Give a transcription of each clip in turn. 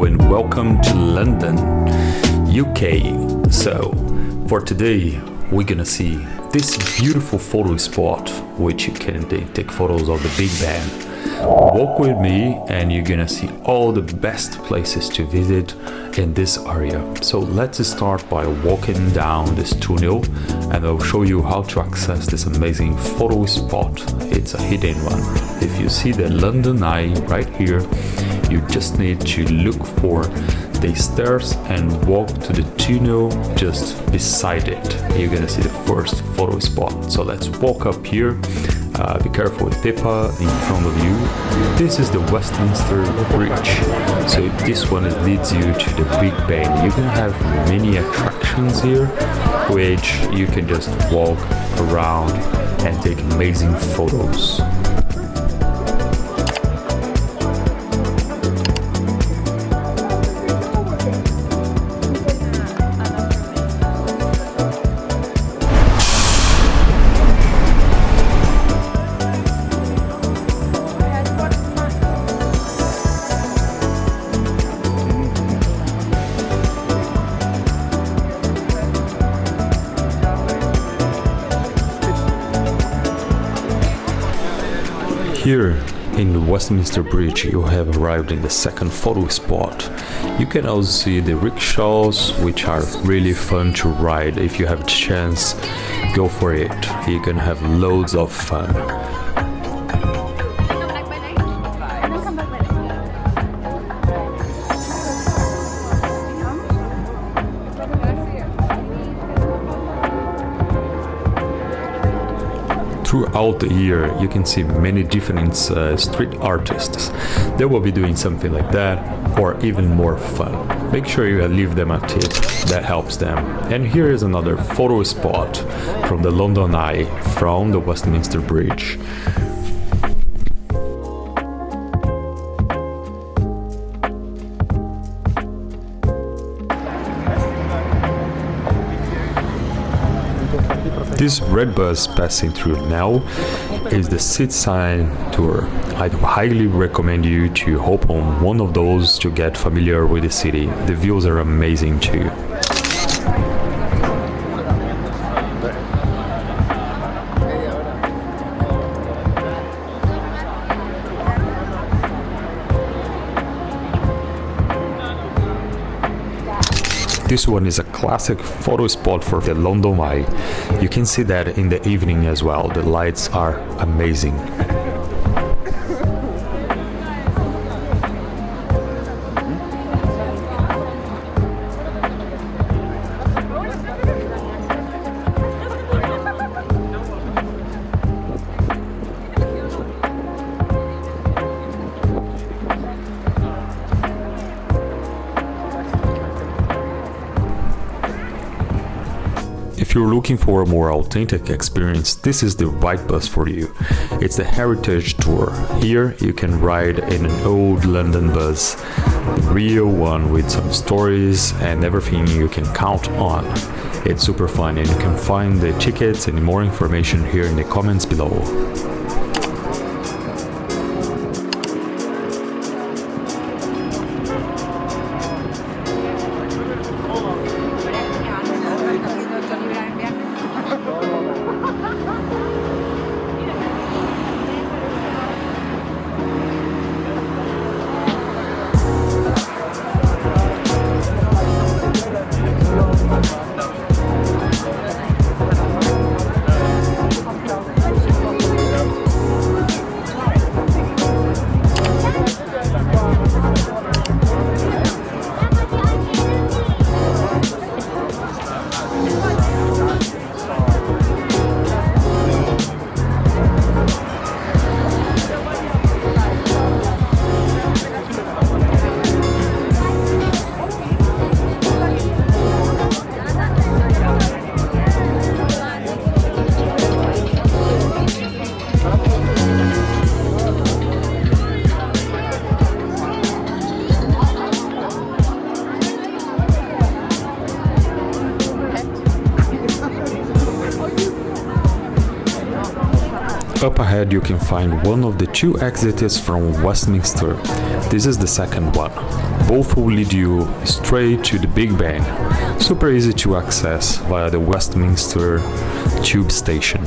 and welcome to London, UK. So, for today, we're gonna see this beautiful photo spot, which you can take photos of the Big Ben. Walk with me and you're gonna see all the best places to visit in this area. So let's start by walking down this tunnel and I'll show you how to access this amazing photo spot. It's a hidden one. If you see the London Eye right here, you just need to look for the stairs and walk to the tunnel just beside it. You're gonna see the first photo spot. So let's walk up here. Be careful with people in front of you. This is the Westminster Bridge. So this one leads you to the Big Ben. You're gonna have many attractions here, which you can just walk around and take amazing photos. Here in the Westminster Bridge, you have arrived in the second photo spot. You can also see the rickshaws, which are really fun to ride. If you have a chance, go for it. You can have loads of fun. Throughout the year, you can see many different street artists. They will be doing something like that or even more fun. Make sure you leave them a tip, that helps them. And here is another photo spot from the London Eye from the Westminster Bridge. This red bus passing through now is the Sightseeing tour. I'd highly recommend you to hop on one of those to get familiar with the city. The views are amazing too. This one is a classic photo spot for the London Eye. You can see that in the evening as well. The lights are amazing. If you're looking for a more authentic experience, this is the right bus for you. It's the Heritage Tour. Here you can ride in an old London bus, the real one with some stories and everything you can count on. It's super fun and you can find the tickets and more information here in the comments below. Up ahead you can find one of the two exits from Westminster. This is the second one. Both will lead you straight to the Big Ben, super easy to access via the Westminster tube station.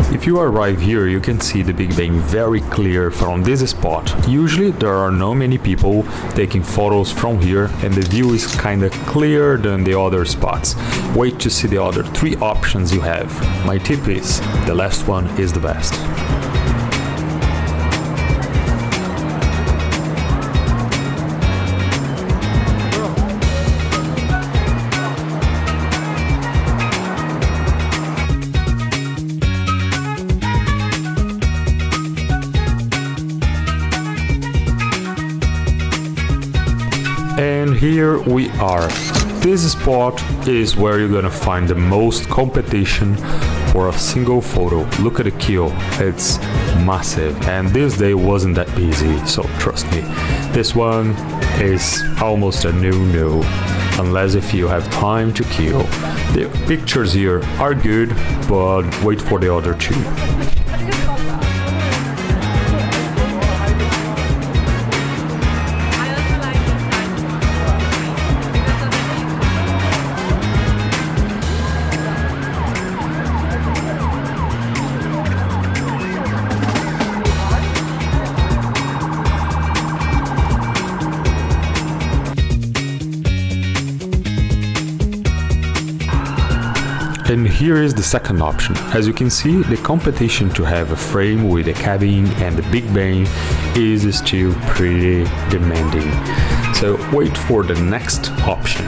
If you arrive here, you can see the Big Ben very clear from this spot. Usually there are not many people taking photos from here and the view is kinda clearer than the other spots. Wait to see the other 3 options you have. My tip is, the last one is the best. And here we are. This spot is where you're gonna find the most competition for a single photo. Look at the queue, it's massive, and this day wasn't that busy, so trust me. This one is almost a no-no, unless if you have time to queue. The pictures here are good, but wait for the other 2. And here is the second option. As you can see, the competition to have a frame with a cabin and the Big Ben is still pretty demanding. So wait for the next option.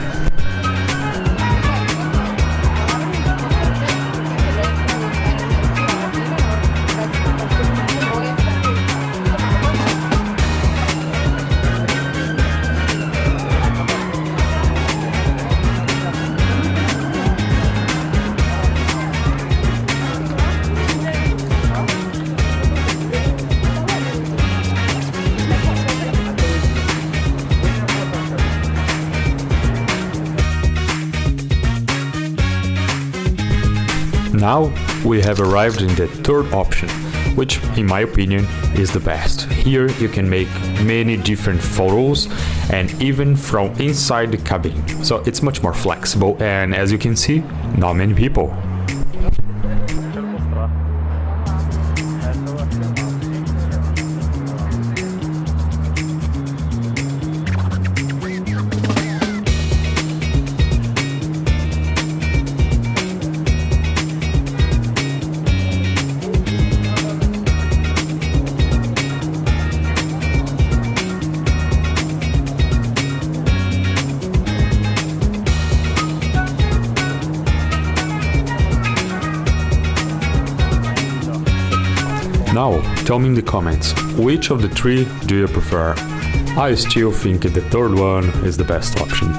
Now we have arrived in the third option, which in my opinion is the best. Here you can make many different photos and even from inside the cabin. So it's much more flexible and as you can see, not many people. Now, tell me in the comments, which of the 3 do you prefer? I still think the third one is the best option.